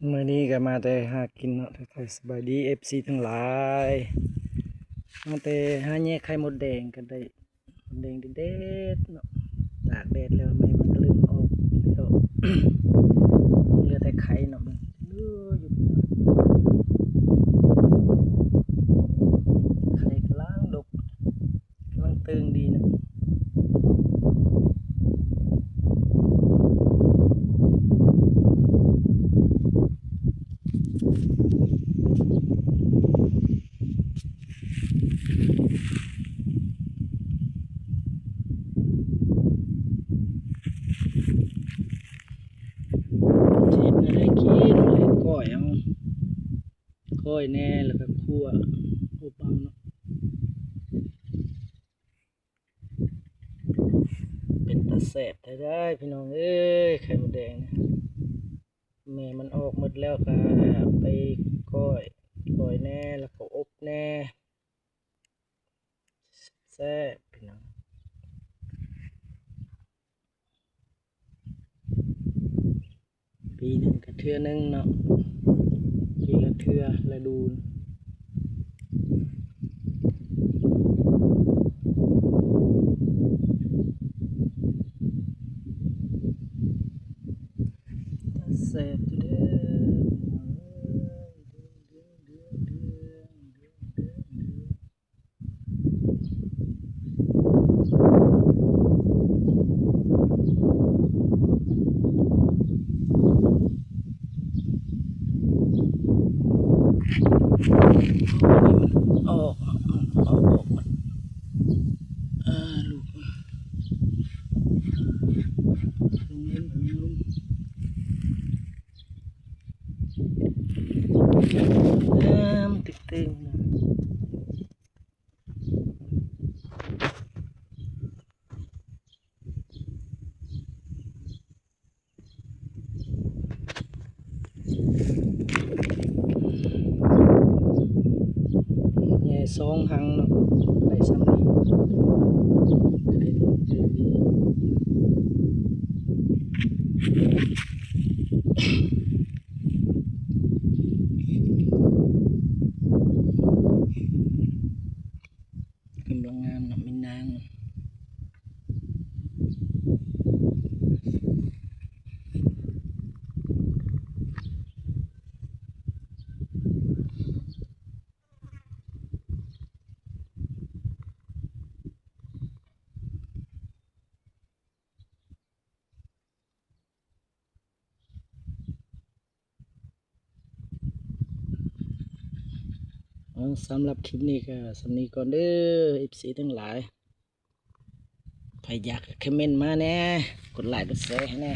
มื่อนี้ก็มาแต่หากินเนาะทักทายสบายดีFC ทั้งหลายมาแต่หาแยกไข่มดแดงกันได้มดแดงเด็ดๆเนาะตากแดดแล้วแม่มันก็ลืมออกแล้ว เหลือแต่ไข่เนาะมันเหลืออยู่ไข่กำลังดกกำลังตึงดีนะเจ็ดนะได้กินเลยก้อยเอาก้อยแน่แล้วก็คั่วอบเอาเนาะเป็นตาแสบได้พี่น้องเอ้ยไข่มดแดงเนี่ย แม่มันออกหมดแล้วก็ไปก้อยแน่แล้วก็อบแน่แซ่บพี่น้องปีหนึ่งก็เทื่อนึงเนาะปีละเทื่อละดูนแซ่บเด้อออกมันลูกลุงเล่นแบบนี้ลุงติ๊กติ๊งนะแย่ซองหังเนาะได้สำลีไข่เดือดดีกำลังงามเนาะมีนาง สำหรับคลิปนี้ก็สำนีก่อนเด้อ FC ทั้งหลายใครอยากคอมเมนต์มาแน่กดไลค์กดแชร์ให้แน่